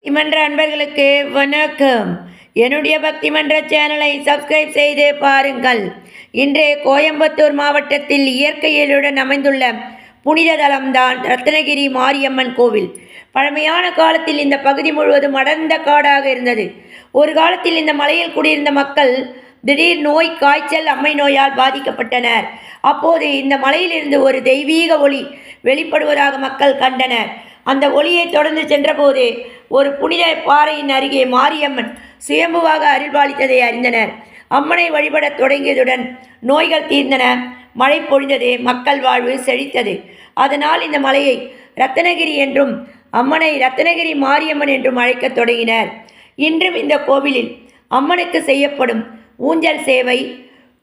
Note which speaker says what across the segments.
Speaker 1: பக்திமன்ற அன்பர்களுக்கு வணக்கம். என்னுடைய பக்திமன்ற சேனலை சப்ஸ்கிரைப் செய்து பாருங்கள். இன்றைய கோயம்புத்தூர் மாவட்டத்தில் இயற்கையிலுடன் அமைந்துள்ள புனித தலம்தான் ரத்னகிரி மாரியம்மன் கோவில். பழமையான காலத்தில் இந்த பகுதி முழுவதும் அடர்ந்த காடாக இருந்தது. ஒரு காலத்தில் இந்த மலையில் குடியிருந்த மக்கள் திடீர் நோய், காய்ச்சல், அம்மை நோயால் பாதிக்கப்பட்டனர். அப்போது இந்த மலையிலிருந்து ஒரு தெய்வீக ஒளி வெளிப்படுவதாக மக்கள் கண்டனர். அந்த ஒளியை தொடர்ந்து சென்றபோது ஒரு புனித பாறையின் அருகே மாரியம்மன் சுயம்புவாக அருள்பாலித்ததை அறிந்தனர். அம்மனை வழிபடத் தொடங்கியதுடன் நோய்கள் தீர்ந்தன, மழை பொழிந்தது, மக்கள் வாழ்வு செழித்தது. அதனால் இந்த மலையை ரத்னகிரி என்றும் அம்மனை ரத்னகிரி மாரியம்மன் என்றும் அழைக்கத் தொடங்கினர். இன்றும் இந்த கோவிலில் அம்மனுக்கு செய்யப்படும் ஊஞ்சல் சேவை,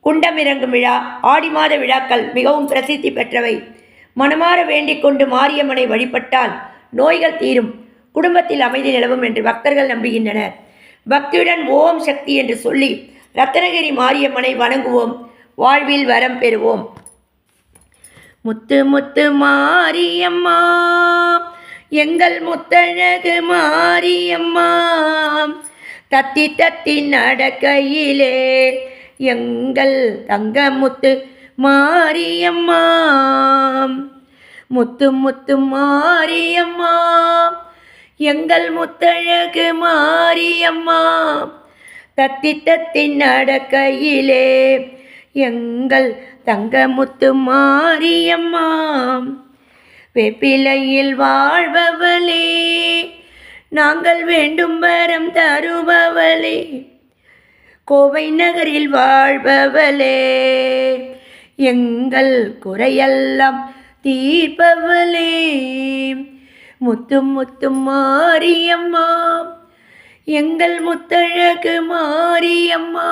Speaker 1: குண்டம் இறங்கும் விழா, ஆடி மாத விழாக்கள் மிகவும் பிரசித்தி பெற்றவை. மனமாற வேண்டிக் கொண்டு மாரியம்மனை வழிபட்டால் நோய்கள் தீரும், குடும்பத்தில் அமைதி நிலவும் என்று பக்தர்கள் நம்புகின்றனர். பக்தியுடன் ஓம் சக்தி என்று சொல்லி ரத்னகிரி மாரியம்மனை வணங்குவோம், வாழ்வில் வரம் பெறுவோம். முத்து முத்து மாரியம்மா, எங்கள் முத்தழகு மாரியம்மா, தத்தி தத்தி நடக்கையிலே எங்கள் தங்க முத்து மாரியம்மா, முத்து முத்து மாரியம்மா, எங்கள் முத்தழகு மாரியம்மா, தத்தி தத்தி நடக்கையிலே எங்கள் தங்க முத்து மாரியம்மா, வேப்பிலையில் வாழ்பவளே, நாங்கள் வேண்டும் வரம் தருபவளே, கோவை நகரில் வாழ்பவளே, எங்கள் குறையெல்லாம் தீர்ப்பவளே, முத்து முத்து மாரியம்மா, எங்கள் முத்தழகு மாரியம்மா,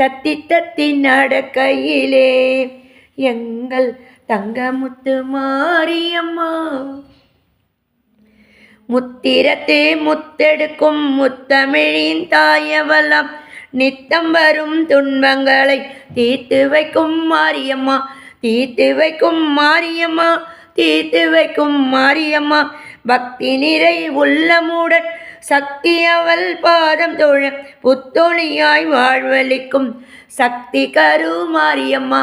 Speaker 1: தத்தி தத்தி நடக்கையிலே எங்கள் தங்க முத்து மாரியம்மா, முத்திரத்தே முத்தெடுக்கும் முத்தமிழின் தாயவளம், நித்தம் வரும் துன்பங்களை தீர்த்து வைக்கும் மாரியம்மா, தீர்த்து வைக்கும் மாரியம்மா, தீர்த்து வைக்கும் மாரியம்மா, பக்தி நிறை உள்ளமுடன் சக்தி அவள் பாதம் தோழ புத்தொழியாய் வாழ்வளிக்கும் சக்தி கரு மாரியம்மா,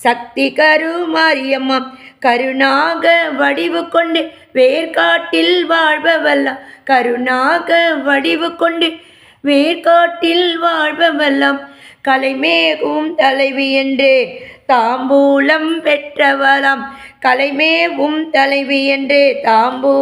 Speaker 1: சக்தி கரு மாரியம்மா, கருணாக வடிவு கொண்டு வேர்காட்டில் வாழ்பவல்லாம், கருணாக வடிவு கொண்டு வேர்காட்டில் வாழ்பவல்லாம், கலைமேவும் தலைவி என்றே தாம்பூலம் பெற்றவளாம், கலைமேவும் தலைவி என்றே தாம்பூ